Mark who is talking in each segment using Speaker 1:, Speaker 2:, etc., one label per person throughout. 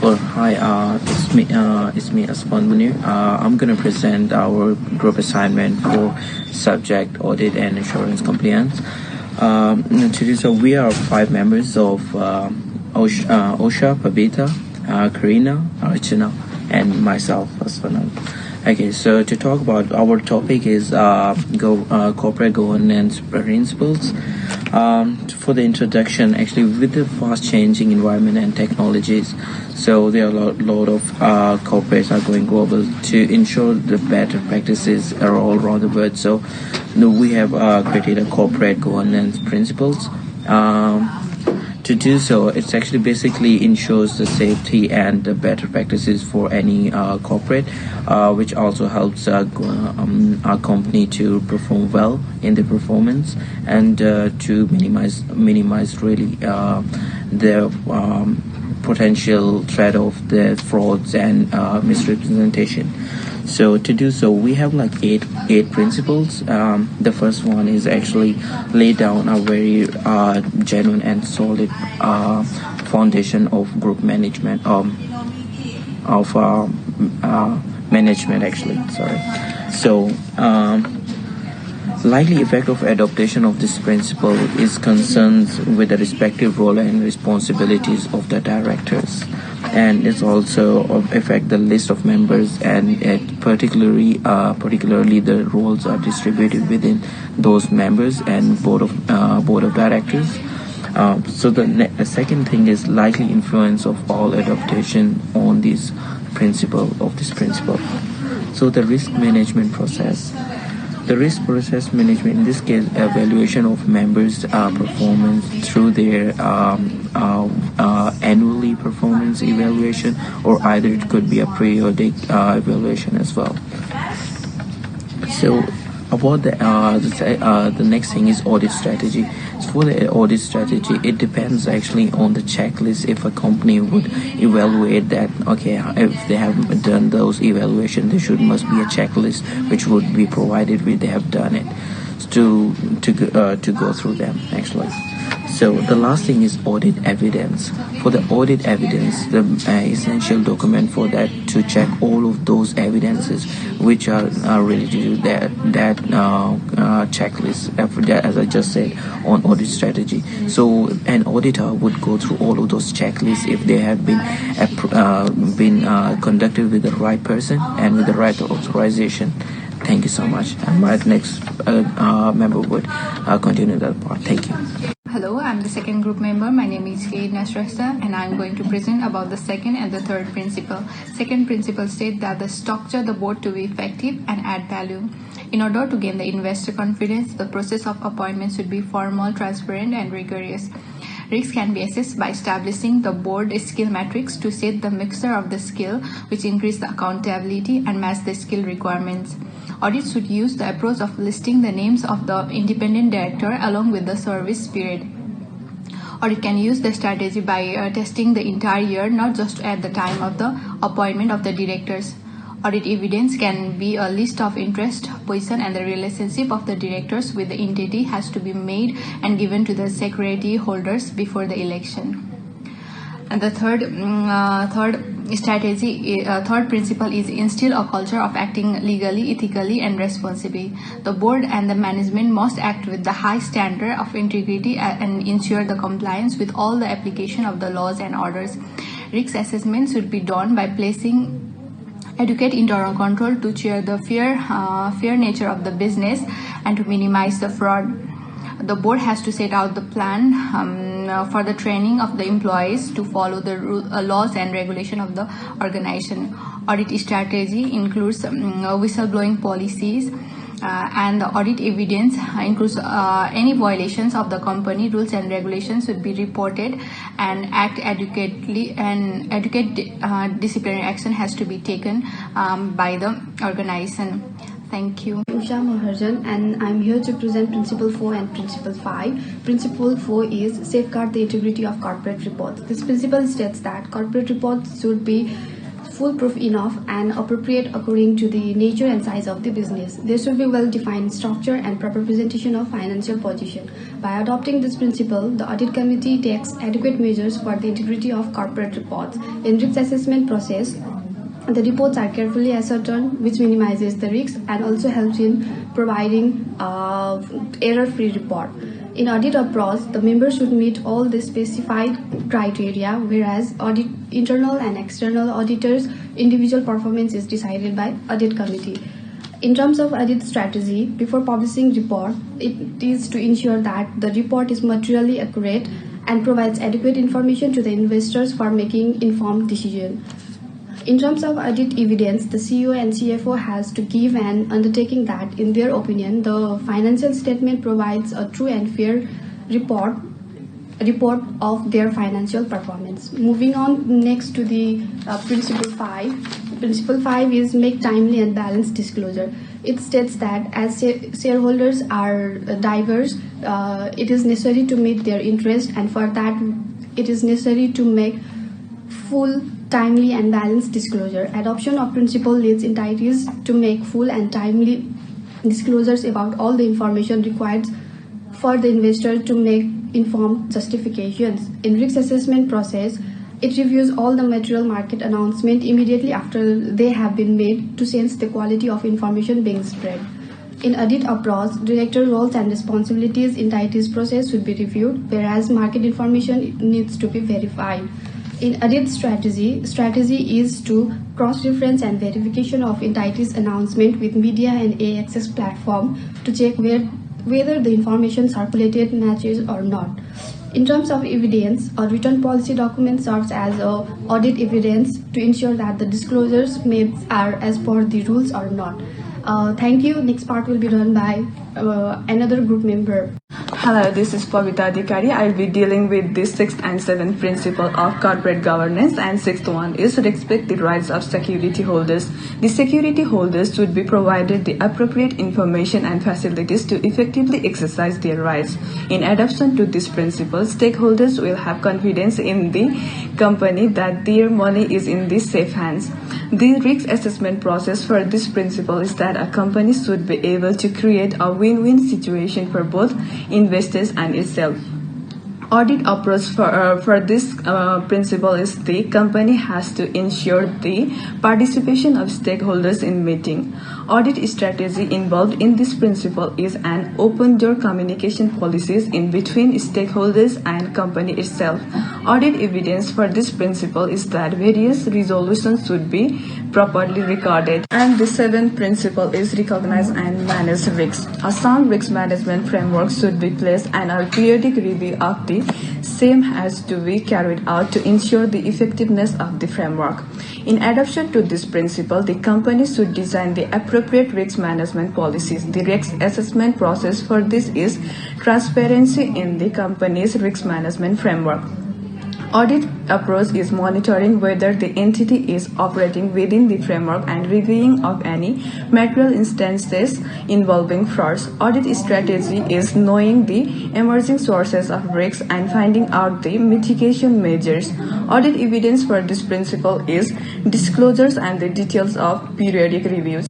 Speaker 1: Oh, hi. It's me, Asman Munir. I'm going to present our group assignment for subject audit and insurance compliance. Today, so we are five members of Osha, Pabita, Karina, Archana, and myself, Asman. Okay, so to talk about our topic is corporate governance principles. For the introduction, actually, with the fast-changing environment and technologies, so there are a lot of corporates are going global to ensure the better practices are all around the world. So, we have created a corporate governance principles. To do so, it's actually basically ensures the safety and the better practices for any corporate, which also helps our company to perform well in the performance and to minimize really the potential threat of the frauds and misrepresentation. So to do so, we have like eight principles. The first one is actually lay down a very genuine and solid foundation of group management management actually. Sorry. So likely effect of adoption of this principle is concerned with the respective role and responsibilities of the directors, and it's also affect the list of members, and it particularly the roles are distributed within those members and board of directors. So the second thing is likely influence of all adaptation on this principle. So the risk management process. The risk process management, in this case, evaluation of members' performance through their annually performance evaluation, or either it could be a periodic evaluation as well. So about the next thing is audit strategy. So for the audit strategy, it depends actually on the checklist. If a company would evaluate that, okay, if they have done those evaluations, there must be a checklist which would be provided with they have done it to go through them actually. So the last thing is audit evidence. For the audit evidence, the essential document for that to check all of those evidences which are related to that checklist, as I just said, on audit strategy. So an auditor would go through all of those checklists if they have been conducted with the right person and with the right authorization. Thank you so much. And my next member would continue that part. Thank you.
Speaker 2: Hello, I'm the second group member. My name is Kate Nasrasta, and I'm going to present about the second and the third principle. Second principle states that the structure the board to be effective and add value. In order to gain the investor confidence, the process of appointment should be formal, transparent, and rigorous. Risks can be assessed by establishing the board skill matrix to set the mixture of the skill, which increase the accountability and match the skill requirements. Audit should use the approach of listing the names of the independent director along with the service period. Audit can use the strategy by testing the entire year, not just at the time of the appointment of the directors. Audit evidence can be a list of interest, position, and the relationship of the directors with the entity has to be made and given to the security holders before the election. And the third principle is instill a culture of acting legally, ethically, and responsibly. The board and the management must act with the high standard of integrity and ensure the compliance with all the application of the laws and orders. Risk assessment should be done by placing adequate internal control to cheer the fair nature of the business and to minimize the fraud. The board has to set out the plan for the training of the employees to follow the laws and regulation of the organization. Audit strategy includes whistleblowing policies, and the audit evidence includes any violations of the company rules and regulations should be reported and act adequately, and adequate disciplinary action has to be taken by the organization. Thank you.
Speaker 3: Usha Maharjan, and I'm here to present Principle 4 and Principle 5. Principle 4 is safeguard the integrity of corporate reports. This principle states that corporate reports should be foolproof enough and appropriate according to the nature and size of the business. There should be well-defined structure and proper presentation of financial position. By adopting this principle, the audit committee takes adequate measures for the integrity of corporate reports. In risk assessment process, the reports are carefully ascertained, which minimizes the risk and also helps in providing error-free report. In audit approach, the members should meet all the specified criteria, whereas internal and external auditors' individual performance is decided by audit committee. In terms of audit strategy, before publishing report, it is to ensure that the report is materially accurate and provides adequate information to the investors for making informed decision. In terms of audit evidence, the CEO and CFO has to give an undertaking that, in their opinion, the financial statement provides a true and fair report of their financial performance. Moving on next to the principle 5. Principle 5 is make timely and balanced disclosure. It states that as shareholders are diverse, it is necessary to meet their interest, and for that it is necessary to make full, timely and balanced disclosure. Adoption of principle leads entities to make full and timely disclosures about all the information required for the investor to make informed justifications. In risk assessment process, it reviews all the material market announcement immediately after they have been made to sense the quality of information being spread. In audit approach, director roles and responsibilities in entities process should be reviewed, whereas market information needs to be verified. In audit strategy is to cross-reference and verification of entities announcement with media and AXS platform to check whether the information circulated matches or not. In terms of evidence, a written policy document serves as a audit evidence to ensure that the disclosures made are as per the rules or not. Thank you. Next part will be done by another group member.
Speaker 4: Hello, this is Pavita Adhikari. I'll be dealing with the 6th and 7th principle of corporate governance, and 6th one is respect the rights of security holders. The security holders should be provided the appropriate information and facilities to effectively exercise their rights. In adoption to this principle, stakeholders will have confidence in the company that their money is in the safe hands. The risk assessment process for this principle is that a company should be able to create a win-win situation for both investors and itself. Audit approach for this principle is the company has to ensure the participation of stakeholders in meeting. Audit strategy involved in this principle is an open door communication policies in between stakeholders and company itself. Audit evidence for this principle is that various resolutions should be properly recorded. And the 7th principle is recognize and manage risks. A sound risk management framework should be placed, and a periodic review of the same has to be carried out to ensure the effectiveness of the framework. In adoption to this principle, the company should design the appropriate risk management policies. The risk assessment process for this is transparency in the company's risk management framework. Audit approach is monitoring whether the entity is operating within the framework and reviewing of any material instances involving frauds. Audit strategy is knowing the emerging sources of risks and finding out the mitigation measures. Audit evidence for this principle is disclosures and the details of periodic reviews.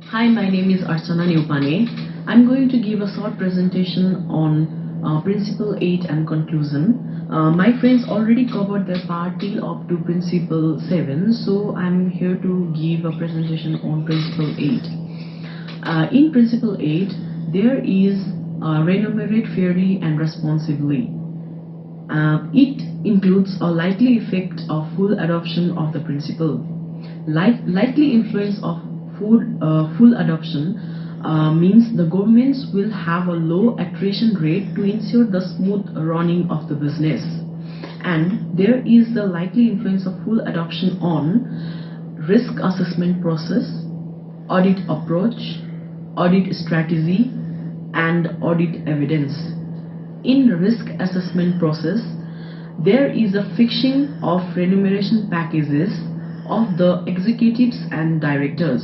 Speaker 5: Hi, my name is Archana Newpane. I'm going to give a short presentation on Principle 8 and conclusion. My friends already covered their part till up to Principle 7, so I'm here to give a presentation on Principle 8. In Principle 8, there is remunerate fairly and responsibly. It includes a likely effect of full adoption of the principle. Likely influence of full adoption means the governments will have a low attrition rate to ensure the smooth running of the business. And there is the likely influence of full adoption on risk assessment process, audit approach, audit strategy, and audit evidence. In risk assessment process, there is a fixing of remuneration packages of the executives and directors.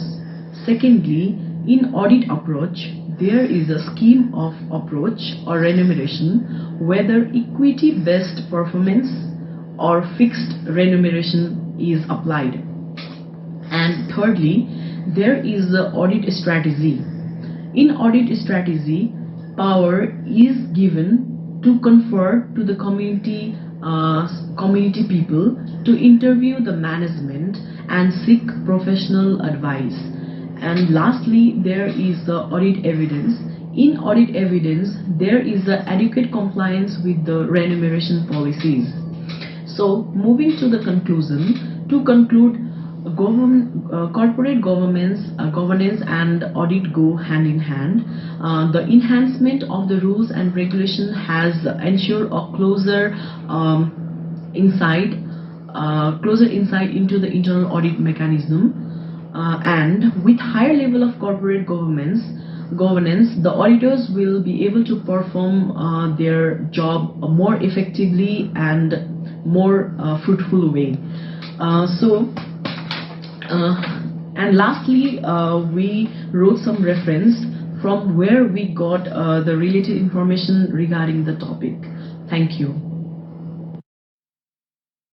Speaker 5: Secondly, in audit approach, there is a scheme of approach or remuneration, whether equity-based performance or fixed remuneration is applied. And thirdly, there is the audit strategy. In audit strategy, power is given to confer to the community people to interview the management and seek professional advice. And lastly, there is the audit evidence. In audit evidence, there is the adequate compliance with the remuneration policies. So, moving to the conclusion, to conclude, corporate governance and audit go hand in hand. The enhancement of the rules and regulation has ensured a closer insight into the internal audit mechanism, and with higher level of corporate governance, the auditors will be able to perform their job more effectively and more fruitful way. And lastly, we wrote some reference from where we got the related information regarding the topic. Thank you.